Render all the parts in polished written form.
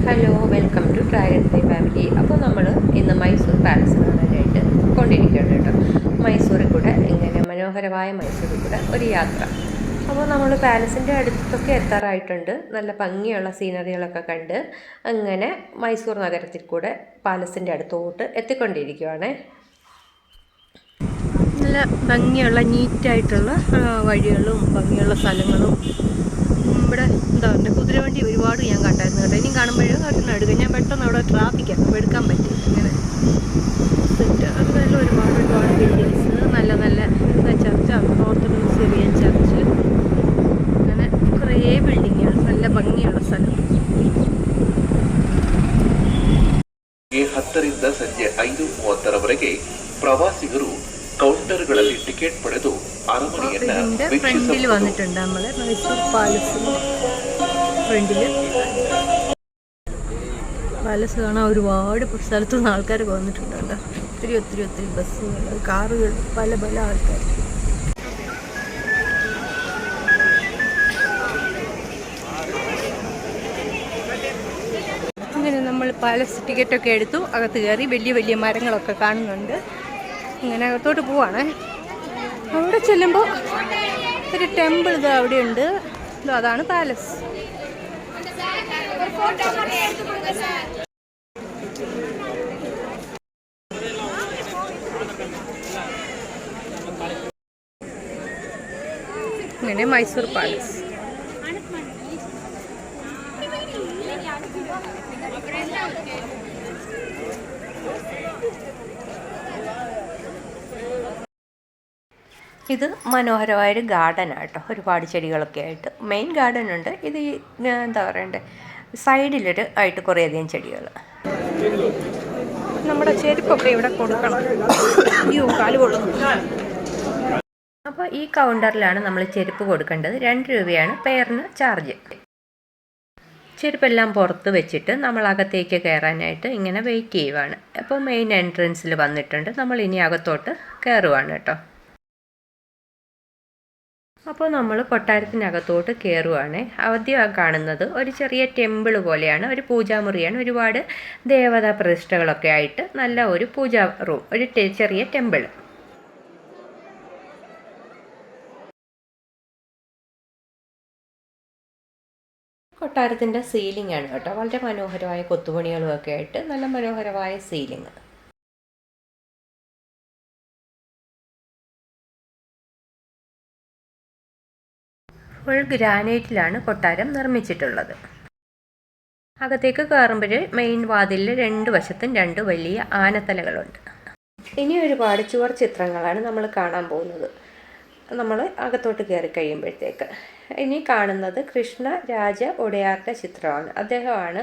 Hello, welcome to dragon fly family. അപ്പോൾ നമ്മൾ ഇന്ന് മൈസൂർ പാലസ് കാണാനായിട്ട് കൊണ്ടിരിക്കുകയാണ് കേട്ടോ. മൈസൂരിൽ കൂടെ ഇങ്ങനെ മനോഹരമായ മൈസൂരിൽ കൂടെ ഒരു യാത്ര. അപ്പോൾ നമ്മൾ പാലസിൻ്റെ അടുത്തൊക്കെ എത്താറായിട്ടുണ്ട്. നല്ല ഭംഗിയുള്ള സീനറികളൊക്കെ കണ്ട് അങ്ങനെ മൈസൂർ നഗരത്തിൽ കൂടെ പാലസിൻ്റെ അടുത്തോട്ട് എത്തിക്കൊണ്ടിരിക്കുകയാണ്. നല്ല ഭംഗിയുള്ള നീറ്റായിട്ടുള്ള വഴികളും ഭംഗിയുള്ള സ്ഥലങ്ങളും. ഇവിടെ എന്താ പറയുക, കുതിരവണ്ടി ഒരുപാട് ഞാൻ കണ്ടായിരുന്നു കേട്ടോ. ഇനിയും കാണുമ്പോഴും ഒരെണ്ണം എടുക്കുക. ഞാൻ പെട്ടെന്ന് അവിടെ ട്രാഫിക്കാണ്, അപ്പോൾ എടുക്കാൻ പറ്റി. ഇങ്ങനെ സെറ്റ് അതുപോലെ ഒരുപാട് ബിൽഡിങ്സ്, നല്ല നല്ല ചർച്ച്, ഓർത്തഡോക്സ് സിറിയൻ ചർച്ച്, അങ്ങനെ കുറേ ബിൽഡിങ്ങുകൾ, നല്ല ಭಂಗಿയുള്ള സ്ഥലം. 10ರಿಂದ ಸಂಜೆ 5:30ರವರೆಗೆ ಪ್ರವಾಸಿಗರು ಕೌಂಟರ್ಗಳಲ್ಲಿ ಟಿಕೆಟ್ ಪಡೆದು ಅರಮನೆಯನ್ನ ഫ്രണ്ടിൽ വന്നിട്ടുണ്ട് നമ്മൾ മൈസൂർ പാലസിന്റെ ഫ്രണ്ടിൽ. പാലസ് കാണാൻ ഒരുപാട് സ്ഥലത്തു നിന്ന് ആൾക്കാരൊക്കെ വന്നിട്ടുണ്ട്. ഒത്തിരി ബസ്സുകൾ, കാറുകൾ, പല ആൾക്കാർ. അങ്ങനെ നമ്മൾ പാലസ് ടിക്കറ്റൊക്കെ എടുത്തു, അകത്ത് കയറി. വലിയ മരങ്ങളൊക്കെ കാണുന്നുണ്ട്. ഇങ്ങനെ അകത്തോട്ട് പോവാണ്. അവിടെ ചെല്ലുമ്പോൾ ഒരു ടെമ്പിൾ ഇത് അവിടെയുണ്ട്. അതാണ് പാലസ്. ഇങ്ങനെ മൈസൂർ പാലസ്. ഇത് മനോഹരമായൊരു ഗാർഡനാണ് കേട്ടോ. ഒരുപാട് ചെടികളൊക്കെ ആയിട്ട് മെയിൻ ഗാർഡൻ ഉണ്ട്. ഇത് എന്താ പറയണ്ടേ, സൈഡിലൊരു ആയിട്ട് കുറേയധികം ചെടികൾ. നമ്മുടെ ചെരുപ്പൊക്കെ ഇവിടെ കൊടുക്കണം. അയ്യോ, കാല് കൊള്ളുന്നു. അപ്പോൾ ഈ കൗണ്ടറിലാണ് നമ്മൾ ചെരുപ്പ് കൊടുക്കേണ്ടത്. 2 രൂപയാണ് പെയറിന് ചാർജ്. ചെരുപ്പെല്ലാം പുറത്ത് വെച്ചിട്ട് നമ്മൾ അകത്തേക്ക് കയറാനായിട്ട് ഇങ്ങനെ വെയിറ്റ് ചെയ്യുവാണ്. അപ്പോൾ മെയിൻ എൻട്രൻസിൽ വന്നിട്ടുണ്ട്. നമ്മൾ ഇനി അകത്തോട്ട് കയറുവാണ് കേട്ടോ. അപ്പോൾ നമ്മൾ കൊട്ടാരത്തിനകത്തോട്ട് കയറുവാണ്. ആദ്യം കാണുന്നത് ഒരു ചെറിയ ടെമ്പിൾ പോലെയാണ്, ഒരു പൂജാമുറിയാണ്. ഒരുപാട് ദേവതാ പ്രതിഷ്ഠകളൊക്കെ ആയിട്ട് നല്ല ഒരു പൂജാ റൂം, ഒരു ചെറിയ ടെമ്പിൾ. കൊട്ടാരത്തിൻ്റെ സീലിംഗ് ആണ് കേട്ടോ. വളരെ മനോഹരമായ കൊത്തുപണികളും ഒക്കെ ആയിട്ട് നല്ല മനോഹരമായ സീലിംഗ്. ഫുൾ ഗ്രാനൈറ്റിലാണ് കൊട്ടാരം നിർമ്മിച്ചിട്ടുള്ളത്. അകത്തേക്ക് കയറുമ്പോൾ മെയിൻ വാതിലിൽ 2 വശത്തും 2 വലിയ ആനത്തലകളുണ്ട്. ഇനി ഒരുപാട് ചുവർ ചിത്രങ്ങളാണ് നമ്മൾ കാണാൻ പോകുന്നത് നമ്മൾ അകത്തോട്ട് കയറി കഴിയുമ്പോഴത്തേക്ക്. ഇനി കാണുന്നത് കൃഷ്ണ രാജ ഒഡയാറിൻ്റെ ചിത്രമാണ്. അദ്ദേഹമാണ്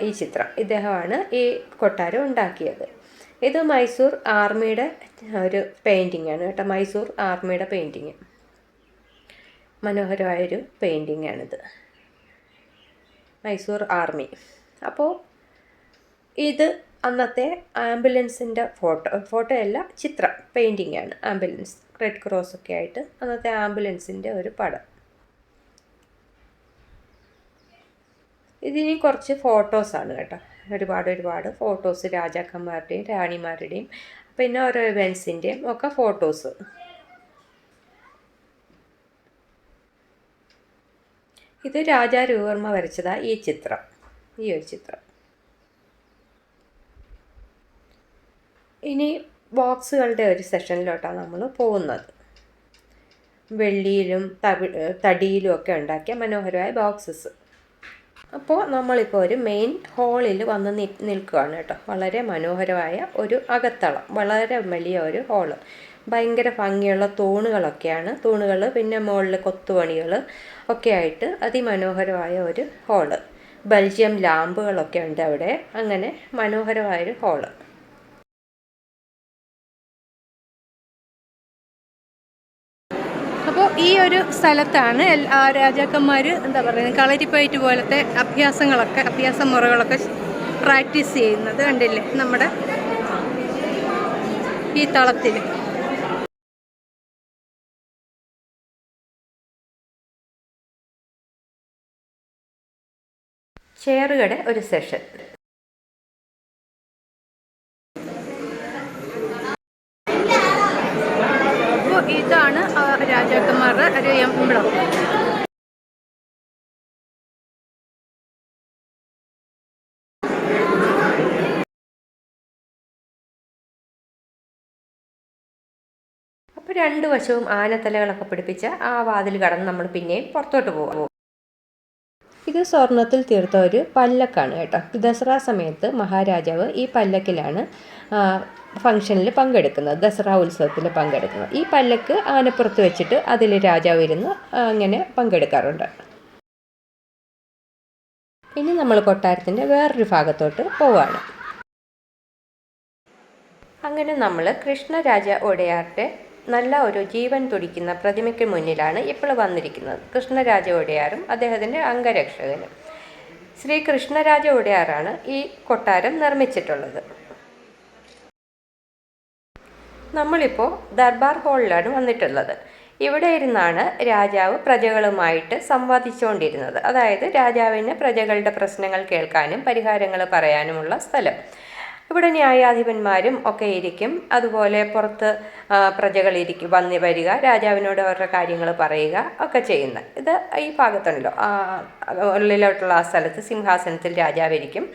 ഈ ചിത്രം. ഇദ്ദേഹമാണ് ഈ കൊട്ടാരം ഉണ്ടാക്കിയത്. ഇത് മൈസൂർ ആർമിയുടെ ഒരു പെയിൻറ്റിംഗ് ആണ് കേട്ടോ. മൈസൂർ ആർമിയുടെ പെയിൻറ്റിങ്, മനോഹരമായൊരു പെയിൻറ്റിംഗ് ആണിത്, മൈസൂർ ആർമി. അപ്പോൾ ഇത് അന്നത്തെ ആംബുലൻസിൻ്റെ ഫോട്ടോയല്ല, ചിത്രം, പെയിൻറ്റിംഗ് ആണ്. ആംബുലൻസ്, റെഡ് ക്രോസ് ഒക്കെ ആയിട്ട് അന്നത്തെ ആംബുലൻസിൻ്റെ ഒരു പടം. ഇതിനി കുറച്ച് ഫോട്ടോസാണ് കേട്ടോ. ഒരുപാട് ഫോട്ടോസ്, രാജാക്കന്മാരുടെയും റാണിമാരുടെയും പിന്നെ ഓരോ ഇവൻസിൻ്റെയും ഒക്കെ ഫോട്ടോസ്. ഇത് രാജാ രവിവർമ്മ വരച്ചതാണ് ഈ ചിത്രം, ഈ ഒരു ചിത്രം. ഇനി ബോക്സുകളുടെ ഒരു സെഷനിലോട്ടാണ് നമ്മൾ പോകുന്നത്. വെള്ളിയിലും തടിയിലും ഒക്കെ ഉണ്ടാക്കിയ മനോഹരമായ ബോക്സസ്. അപ്പോൾ നമ്മളിപ്പോൾ ഒരു മെയിൻ ഹാളിൽ വന്ന് നിൽക്കുകയാണ് കേട്ടോ. വളരെ മനോഹരമായ ഒരു അകത്തളം, വളരെ വലിയ ഒരു ഹാള്. ഭയങ്കര ഭംഗിയുള്ള തൂണുകളൊക്കെയാണ്. തൂണുകൾ, പിന്നെ മുകളിൽ കൊത്തുപണികൾ ഒക്കെ ആയിട്ട് അതിമനോഹരമായ ഒരു ഹാള്. ബെൽജിയം ലാമ്പുകളൊക്കെ ഉണ്ട് അവിടെ. അങ്ങനെ മനോഹരമായൊരു ഹാള്. അപ്പോൾ ഈ ഒരു സ്ഥലത്താണ് രാജാക്കന്മാർ എന്താ പറയുക, കളരിപ്പയറ്റ് പോലത്തെ അഭ്യാസ മുറകളൊക്കെ പ്രാക്ടീസ് ചെയ്യുന്നത് കണ്ടില്ലേ നമ്മുടെ ഈ തളത്തിൽ. ചെയറുകളുടെ ഒരു സെഷൻ. അപ്പോൾ ഇതാണ് രാജാക്കന്മാരുടെ ഒരു എംബ്ലം. അപ്പോൾ രണ്ടു വശവും ആനത്തലകളൊക്കെ പിടിപ്പിച്ച ആ വാതിൽ കടന്ന് നമ്മൾ പിന്നെയും പുറത്തോട്ട് പോകും. ഇത് സ്വർണത്തിൽ തീർത്ത ഒരു പല്ലക്കാണ് കേട്ടോ. ദസറ സമയത്ത് മഹാരാജാവ് ഈ പല്ലക്കിലാണ് ഫംഗ്ഷനിൽ പങ്കെടുക്കുന്നത്, ദസറ ഉത്സവത്തിൽ പങ്കെടുക്കുന്നത്. ഈ പല്ലക്ക് ആനപ്പുറത്ത് വെച്ചിട്ട് അതിൽ രാജാവ് ഇരുന്ന് അങ്ങനെ പങ്കെടുക്കാറുണ്ട്. ഇനി നമ്മൾ കൊട്ടാരത്തിൻ്റെ വേറൊരു ഭാഗത്തോട്ട് പോവാണ്. അങ്ങനെ നമ്മൾ കൃഷ്ണരാജ ഒഡെയാറുടെ നല്ല ഒരു ജീവൻ തുടിക്കുന്ന പ്രതിമയ്ക്ക് മുന്നിലാണ് ഇപ്പോൾ വന്നിരിക്കുന്നത്. കൃഷ്ണരാജ ഒഡെയാറും അദ്ദേഹത്തിൻ്റെ അംഗരക്ഷകനും. ശ്രീ കൃഷ്ണരാജ ഒഡെയാറാണ് ഈ കൊട്ടാരം നിർമ്മിച്ചിട്ടുള്ളത്. നമ്മളിപ്പോൾ ദർബാർ ഹാളിലാണ് വന്നിട്ടുള്ളത്. ഇവിടെ ഇരുന്നാണ് രാജാവ് പ്രജകളുമായിട്ട് സംവാദിച്ചുകൊണ്ടിരുന്നത്. അതായത് രാജാവിന് പ്രജകളുടെ പ്രശ്നങ്ങൾ കേൾക്കാനും പരിഹാരങ്ങൾ പറയാനുമുള്ള സ്ഥലം. ഇവിടെ ന്യായാധിപന്മാരും ഒക്കെ ഇരിക്കും. അതുപോലെ പുറത്ത് പ്രജകളിരിക്കും, വന്ന് വരിക, രാജാവിനോട് അവരുടെ കാര്യങ്ങൾ പറയുക ഒക്കെ ചെയ്യുന്ന. ഇത് ഈ ഭാഗത്തുണ്ടല്ലോ, ഉള്ളിലോട്ടുള്ള ആ സ്ഥലത്ത് സിംഹാസനത്തിൽ രാജാവിരിക്കും,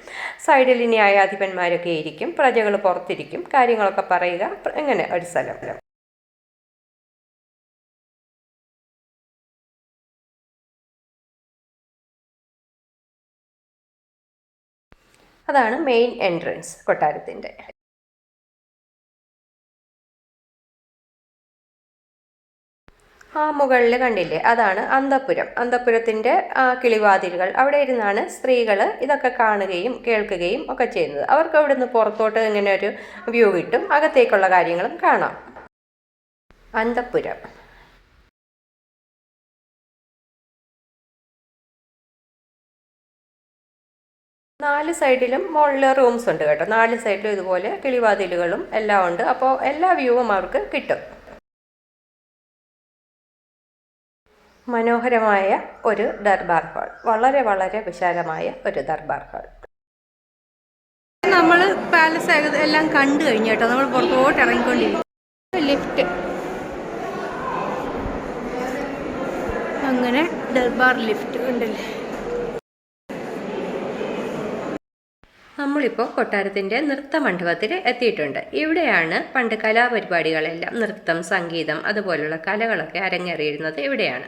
സൈഡിൽ ന്യായാധിപന്മാരൊക്കെ ഇരിക്കും, പ്രജകൾ പുറത്തിരിക്കും, കാര്യങ്ങളൊക്കെ പറയുക. ഇങ്ങനെ ഒരു സ്ഥലം. അതാണ് മെയിൻ എൻട്രൻസ് കൊട്ടാരത്തിൻ്റെ. ആ മുകളിൽ കണ്ടില്ലേ, അതാണ് അന്തഃപുരം. അന്തഃപുരത്തിൻ്റെ കിളിവാതിലുകൾ. അവിടെ ഇരുന്നാണ് സ്ത്രീകൾ ഇതൊക്കെ കാണുകയും കേൾക്കുകയും ഒക്കെ ചെയ്യുന്നത്. അവർക്ക് അവിടെ നിന്ന് പുറത്തോട്ട് ഇങ്ങനെ ഒരു വ്യൂ കിട്ടും, അകത്തേക്കുള്ള കാര്യങ്ങളും കാണാം. അന്തഃപുരം. നാല് സൈഡിലും മുകളിൽ റൂംസ് ഉണ്ട് കേട്ടോ. നാല് സൈഡിലും ഇതുപോലെ കിളിവാതിലുകളും എല്ലാം ഉണ്ട്. അപ്പോൾ എല്ലാ വ്യൂവും അവർക്ക് കിട്ടും. മനോഹരമായ ഒരു ദർബാർ ഹാൾ, വളരെ വളരെ വിശാലമായ ഒരു ദർബാർ ഹാൾ. നമ്മൾ പാലസ് എല്ലാം കണ്ടു കഴിഞ്ഞു കേട്ടോ. നമ്മൾ പുറത്തോട്ട് ഇറങ്ങിക്കൊണ്ടിരിക്കും. ലിഫ്റ്റ്, അങ്ങനെ ദർബാർ ലിഫ്റ്റ് ഉണ്ടല്ലേ. നമ്മളിപ്പോൾ കൊട്ടാരത്തിൻ്റെ നൃത്തമണ്ഡപത്തിൽ എത്തിയിട്ടുണ്ട്. ഇവിടെയാണ് പണ്ട് കലാപരിപാടികളെല്ലാം, നൃത്തം, സംഗീതം, അതുപോലുള്ള കലകളൊക്കെ അരങ്ങേറിയിരുന്നത് ഇവിടെയാണ്.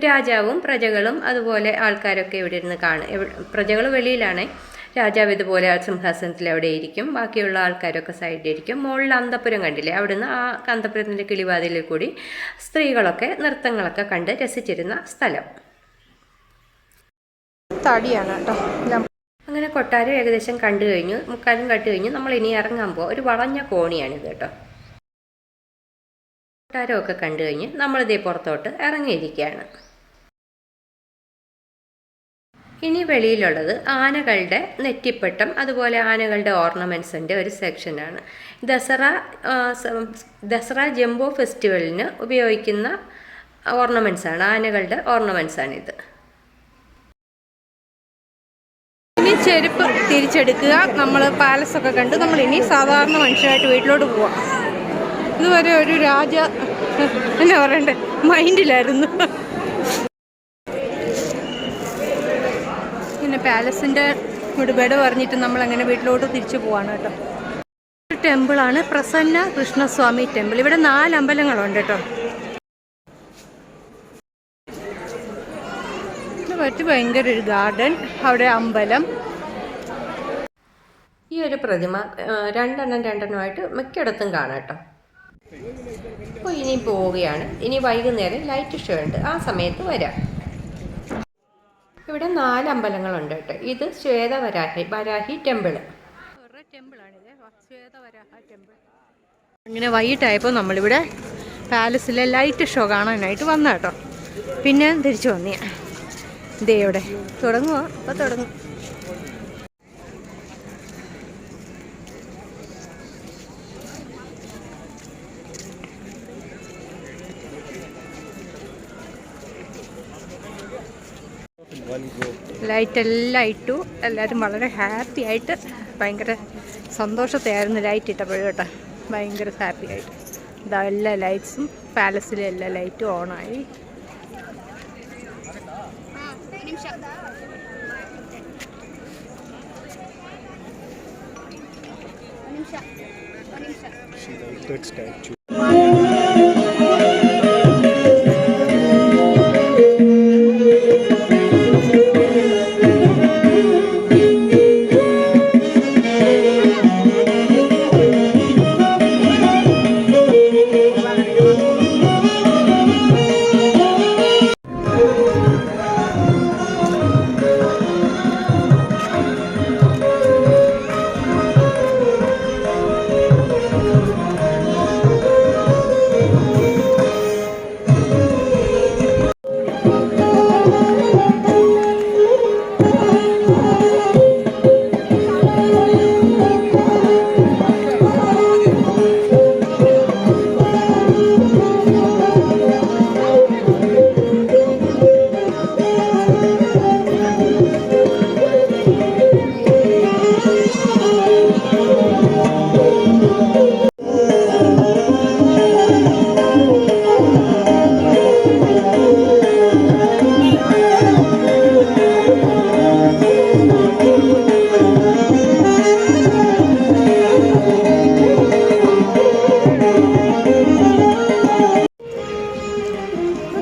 രാജാവും പ്രജകളും അതുപോലെ ആൾക്കാരൊക്കെ ഇവിടെ ഇരുന്ന് പ്രജകൾ വെളിയിലാണ്, രാജാവ് ഇതുപോലെ സിംഹാസനത്തിൽ അവിടെ ഇരിക്കും, ബാക്കിയുള്ള ആൾക്കാരൊക്കെ സൈഡിലിരിക്കും. മുകളിൽ അന്തഃപുരം കണ്ടില്ലേ, അവിടുന്ന് ആ അന്തഃപുരത്തിൻ്റെ കിളിവാതിലിൽ കൂടി സ്ത്രീകളൊക്കെ നൃത്തങ്ങളൊക്കെ കണ്ട് രസിച്ചിരുന്ന സ്ഥലം. തടിയാണ് കേട്ടോ. അങ്ങനെ കൊട്ടാരം ഏകദേശം കണ്ടു കഴിഞ്ഞു, മുക്കാലും കണ്ടു കഴിഞ്ഞു. നമ്മൾ ഇനി ഇറങ്ങാൻ പോകും. ഒരു വളഞ്ഞ കോണിയാണിത് കേട്ടോ. കൊട്ടാരമൊക്കെ കണ്ടു കഴിഞ്ഞ് നമ്മളിതേ പുറത്തോട്ട് ഇറങ്ങിയിരിക്കുകയാണ്. ഇനി വെളിയിലുള്ളത് ആനകളുടെ നെറ്റിപ്പട്ടം, അതുപോലെ ആനകളുടെ ഓർണമെൻറ്റ്സിൻ്റെ ഒരു സെക്ഷനാണ്. ദസറ ജംബോ ഫെസ്റ്റിവലിന് ഉപയോഗിക്കുന്ന ഓർണമെൻറ്റ്സാണ്, ആനകളുടെ ഓർണമെൻറ്റ്സാണിത്. ചെരുപ്പ് തിരിച്ചെടുക്കുക. നമ്മൾ പാലസൊക്കെ കണ്ട് നമ്മൾ ഇനി സാധാരണ മനുഷ്യരായിട്ട് വീട്ടിലോട്ട് പോവാം. ഇതുവരെ ഒരു എന്നാ പറയണ്ടേ, മൈൻഡിലായിരുന്നു. പിന്നെ പാലസിൻ്റെ വിടുപേട് പറഞ്ഞിട്ട് നമ്മൾ അങ്ങനെ വീട്ടിലോട്ട് തിരിച്ചു പോവാണ് കേട്ടോ. ഒരു ടെമ്പിളാണ് പ്രസന്ന കൃഷ്ണസ്വാമി ടെമ്പിൾ. ഇവിടെ 4 അമ്പലങ്ങളുണ്ട് കേട്ടോ. പറ്റി ഭയങ്കര ഒരു ഗാർഡൻ, അവിടെ അമ്പലം. ഈ ഒരു പ്രതിമ രണ്ടെണ്ണമായിട്ട് മിക്കയിടത്തും കാണാം കേട്ടോ. അപ്പോൾ ഇനി പോവുകയാണ്. ഇനി വൈകുന്നേരം ലൈറ്റ് ഷോ ഉണ്ട്, ആ സമയത്ത് വരാം. ഇവിടെ 4 അമ്പലങ്ങളുണ്ട് കേട്ടോ. ഇത് വരാഹി ടെമ്പിള്. ഇങ്ങനെ വൈകിട്ടായപ്പോൾ നമ്മളിവിടെ പാലസിലെ ലൈറ്റ് ഷോ കാണാനായിട്ട് വന്ന കേട്ടോ. പിന്നെ തിരിച്ചു വന്നേ. ഇതേ ഇവിടെ തുടങ്ങുക, അപ്പോൾ തുടങ്ങും. ലൈറ്റെല്ലാം ഇട്ടു. എല്ലാവരും വളരെ ഹാപ്പി ആയിട്ട് ഭയങ്കര സന്തോഷത്തെയായിരുന്നു ലൈറ്റ് ഇട്ടപ്പോഴും കേട്ടോ. ഭയങ്കര ഹാപ്പി ആയിട്ട് ഇതാ എല്ലാ ലൈറ്റ്സും പാലസിലെ എല്ലാ ലൈറ്റും ഓണായി.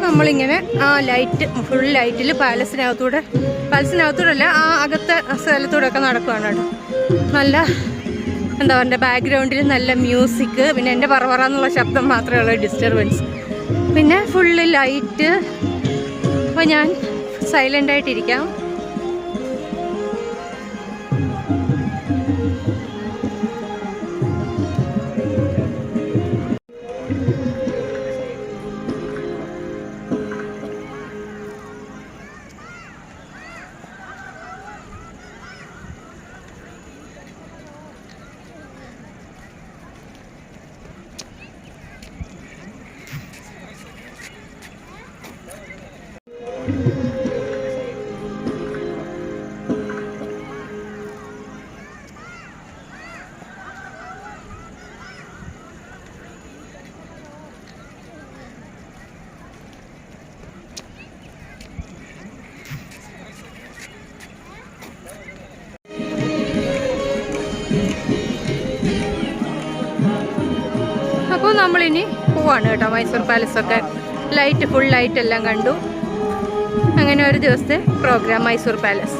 നമ്മളിങ്ങനെ ആ ലൈറ്റ് ഫുൾ ലൈറ്റിൽ പാലസിനകത്തൂടെ അല്ല ആ അകത്തെ സ്ഥലത്തൂടെ ഒക്കെ നടക്കുകയാണ് കേട്ടോ. നല്ല എന്താ പറയുക, ബാക്ക്ഗ്രൗണ്ടിൽ നല്ല മ്യൂസിക്, പിന്നെ എൻ്റെ പറന്നുള്ള ശബ്ദം മാത്രമേ ഉള്ളൂ ഡിസ്റ്റർബൻസ്, പിന്നെ ഫുള്ള് ലൈറ്റ്. അപ്പോൾ ഞാൻ സൈലൻ്റായിട്ടിരിക്കാം. അപ്പോൾ നമ്മളിനി പോവാണ് കേട്ടോ. മൈസൂർ പാലസൊക്കെ ലൈറ്റ് ഫുൾ ലൈറ്റ് എല്ലാം കണ്ടു. അങ്ങനെ ഒരു ദിവസത്തെ പ്രോഗ്രാം മൈസൂർ പാലസ്.